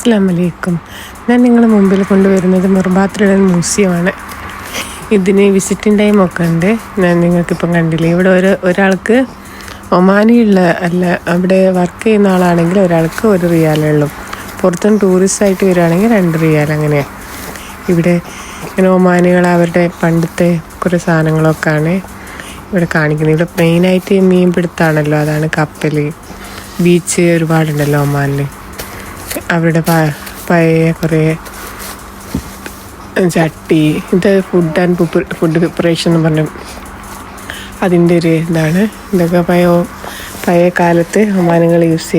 അസ്സലാമു അലൈക്കും. ഞാൻ നിങ്ങളുടെ മുമ്പിൽ കൊണ്ടുവരുന്നത് മിർബാത്ത് മ്യൂസിയമാണ്. ഇതിന് വിസിറ്റിംഗ് ടൈമൊക്കെ ഉണ്ട്. ഞാൻ നിങ്ങൾക്കിപ്പം കണ്ടില്ലേ, ഇവിടെ ഒരാൾക്ക് ഒമാനിയുള്ള അല്ല, അവിടെ വർക്ക് ചെയ്യുന്ന ആളാണെങ്കിൽ ഒരാൾക്ക് 1 റിയാലേ ഉള്ളൂ. പുറത്തുനിന്ന് ടൂറിസ്റ്റായിട്ട് വരികയാണെങ്കിൽ 2 റിയാൽ. അങ്ങനെയാണ് ഇവിടെ ഇങ്ങനെ ഒമാനികൾ അവരുടെ പണ്ടത്തെ കുറേ സാധനങ്ങളൊക്കെയാണ് ഇവിടെ കാണിക്കുന്നത്. ഇവിടെ മെയിനായിട്ട് മീൻ പിടുത്താണല്ലോ, അതാണ് കപ്പൽ, ബീച്ച് ഒരുപാടുണ്ടല്ലോ ഒമാനിൽ. അവരുടെ പഴയ കുറേ ചട്ടി, ഇത് ഫുഡ് പ്രിപ്പറേഷൻ എന്ന് പറഞ്ഞു അതിൻ്റെ ഒരു ഇതാണ്. ഇതൊക്കെ പഴയ കാലത്ത് ഒമാനുകൾ യൂസ്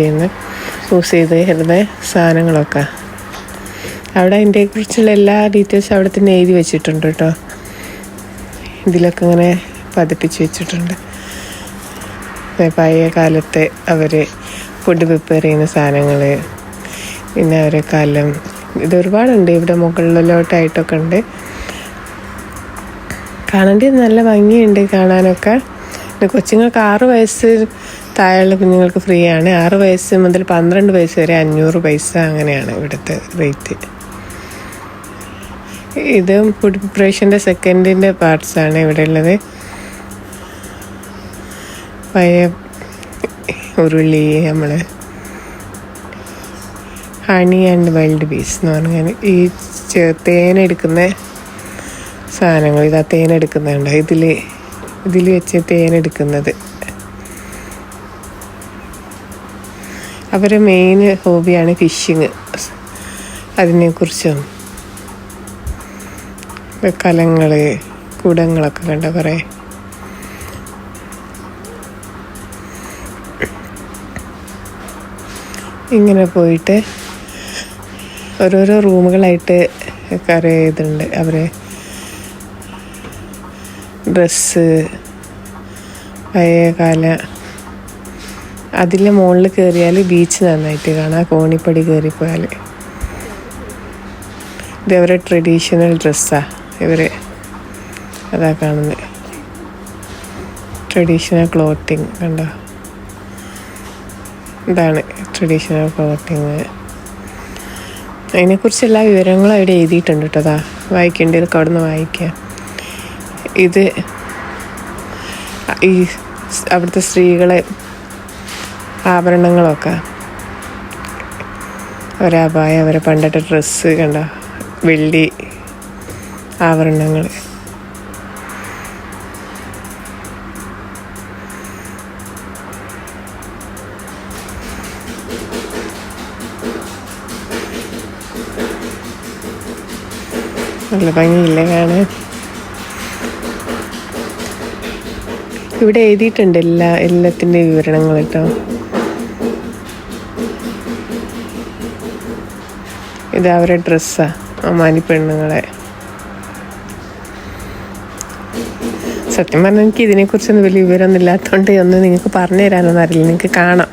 ചെയ്തിരുന്ന സാധനങ്ങളൊക്കെ അവിടെ അതിനെക്കുറിച്ചുള്ള എല്ലാ ഡീറ്റെയിൽസും അവിടെ തന്നെ എഴുതി വെച്ചിട്ടുണ്ട് കേട്ടോ. ഇതിലൊക്കെ ഇങ്ങനെ പതിപ്പിച്ച് വെച്ചിട്ടുണ്ട്. പഴയ കാലത്തെ അവർ ഫുഡ് പ്രിപ്പയർ ചെയ്യുന്ന സാധനങ്ങൾ, പിന്നെ അവരെ കാലം ഇതൊരുപാടുണ്ട്. ഇവിടെ മുകളിലോട്ടായിട്ടൊക്കെ ഉണ്ട്. കാണേണ്ടത് നല്ല ഭംഗിയുണ്ട് കാണാനൊക്കെ. കൊച്ചുങ്ങൾക്ക് 6 വയസ്സ് താഴെയുള്ള കുഞ്ഞുങ്ങൾക്ക് ഫ്രീ ആണ്. 6 വയസ്സ് മുതൽ 12 വയസ്സ് വരെ 500 പൈസ, അങ്ങനെയാണ് ഇവിടുത്തെ റേറ്റ്. ഇത് ഫുഡ് പ്രിപ്പറേഷൻ്റെ സെക്കൻഡിൻ്റെ പാർട്സാണ് ഇവിടെ ഉള്ളത്. പഴയ ഉരുളി, നമ്മൾ ഹണി ആൻഡ് വൈൽഡ് ബീസ് എന്ന് പറഞ്ഞാൽ ഈ തേനെടുക്കുന്ന സാധനങ്ങൾ. ഇതാ തേനെടുക്കുന്നുണ്ട്, ഇതിൽ വെച്ച് തേനെടുക്കുന്നത്. അവരുടെ മെയിൻ ഹോബിയാണ് ഫിഷിങ്. അതിനെക്കുറിച്ചും കലങ്ങൾ, കുടങ്ങളൊക്കെ കണ്ട കുറേ. ഇങ്ങനെ പോയിട്ട് ഓരോരോ റൂമുകളായിട്ട് കുറേ ഇതുണ്ട്. അവരെ ഡ്രസ്സ്, പഴയകാല. അതിൻ്റെ മുകളിൽ കയറിയാൽ ബീച്ച് നന്നായിട്ട് കാണാം. കോണിപ്പടി കയറിപ്പോയാൽ ഇത് അവരുടെ ട്രഡീഷണൽ ഡ്രസ്സാണ്. അതാ കാണുന്നത്, ട്രഡീഷണൽ ക്ലോത്തിങ് കണ്ടോ. ഇതാണ് ട്രഡീഷണൽ ക്ലോത്തിങ്. അതിനെക്കുറിച്ച് എല്ലാ വിവരങ്ങളും അവിടെ എഴുതിയിട്ടുണ്ട് കേട്ടോ. അതാ വായിക്കേണ്ടതൊക്കെ അവിടെ നിന്ന് വായിക്കാം. ഇത് ഈ അവിടുത്തെ സ്ത്രീകളെ ആഭരണങ്ങളൊക്കെ, അവരെ അവരെ പണ്ടത്തെ ഡ്രസ്സ് കണ്ടോ, വെള്ളി ആഭരണങ്ങൾ. നല്ല ഭംഗിയില്ലേ കാണാൻ. ഇവിടെ എഴുതിയിട്ടുണ്ട് എല്ലാത്തിൻ്റെ വിവരണങ്ങൾ കേട്ടോ. ഇത് അവരുടെ ഡ്രസ്സാണ്, ഒമാനി പെണ്ണുങ്ങളെ. സത്യം പറഞ്ഞാൽ എനിക്ക് ഇതിനെക്കുറിച്ചൊന്നും വലിയ വിവരമൊന്നും ഇല്ലാത്തതുകൊണ്ട് ഒന്നും നിങ്ങൾക്ക് പറഞ്ഞു തരാനൊന്നും അറിയില്ല. നിങ്ങൾക്ക് കാണാം,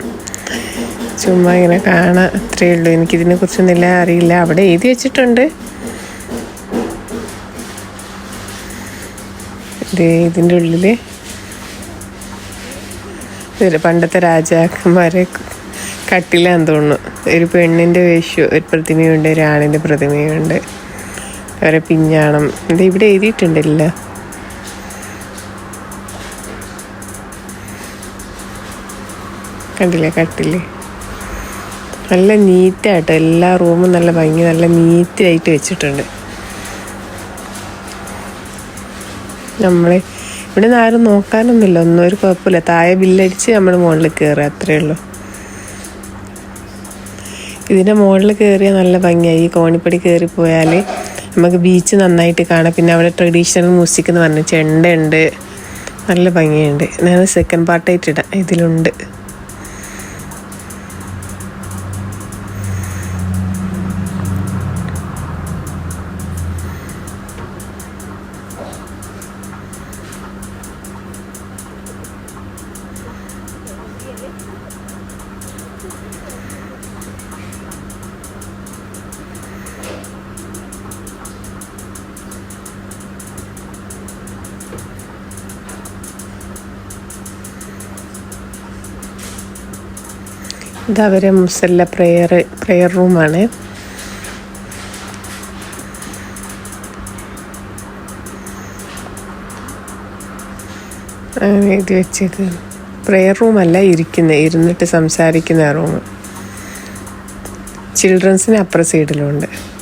ചുമ്മാ ഇങ്ങനെ കാണാം, അത്രയേ ഉള്ളൂ. എനിക്കിതിനെക്കുറിച്ചൊന്നും എല്ലാം അറിയില്ല. അവിടെ എഴുതി വെച്ചിട്ടുണ്ട്. ഇതിൻ്റെ ഉള്ളിൽ പണ്ടത്തെ രാജാക്കന്മാരെ കട്ടിലാന്ന് തോന്നുന്നു. ഒരു പെണ്ണിൻ്റെ ഒരു പ്രതിമയുണ്ട്, ഒരു ആണിൻ്റെ പ്രതിമയുണ്ട്, അവരെ പിഞ്ഞാണം. ഇത് ഇവിടെ എഴുതിയിട്ടുണ്ടല്ല. കണ്ടില്ലേ കട്ടില്. നല്ല നീറ്റായിട്ടോ, എല്ലാ റൂമും നല്ല ഭംഗി, നല്ല നീറ്റായിട്ട് വെച്ചിട്ടുണ്ട്. നമ്മളെ ഇവിടെ നിന്ന് ആരും നോക്കാനൊന്നുമില്ല, ഒന്നും ഒരു കുഴപ്പമില്ല. താഴെ ബില്ലടിച്ച് നമ്മൾ മുകളിൽ കയറുക, അത്രയേ ഉള്ളൂ. ഇതിൻ്റെ മുകളിൽ കയറിയാൽ നല്ല ഭംഗിയായി. ഈ കോണിപ്പടി കയറിപ്പോയാൽ നമുക്ക് ബീച്ച് നന്നായിട്ട് കാണാം. പിന്നെ അവിടെ ട്രഡീഷണൽ മ്യൂസിക് എന്ന് പറഞ്ഞ ചെണ്ടയുണ്ട്, നല്ല ഭംഗിയുണ്ട്. ഞാൻ സെക്കൻഡ് പാർട്ടായിട്ട് ഇടാം, ഇതിലുണ്ട്. ഇത് അവരെ മുസല്ല പ്രെയർ റൂമാണ്. അങ്ങനെ എഴുതി വെച്ചേക്ക്. പ്രെയർ റൂമല്ല, ഇരുന്നിട്ട് സംസാരിക്കുന്ന റൂം. ചിൽഡ്രൻസിന് അപ്പുറ സൈഡിലുണ്ട്.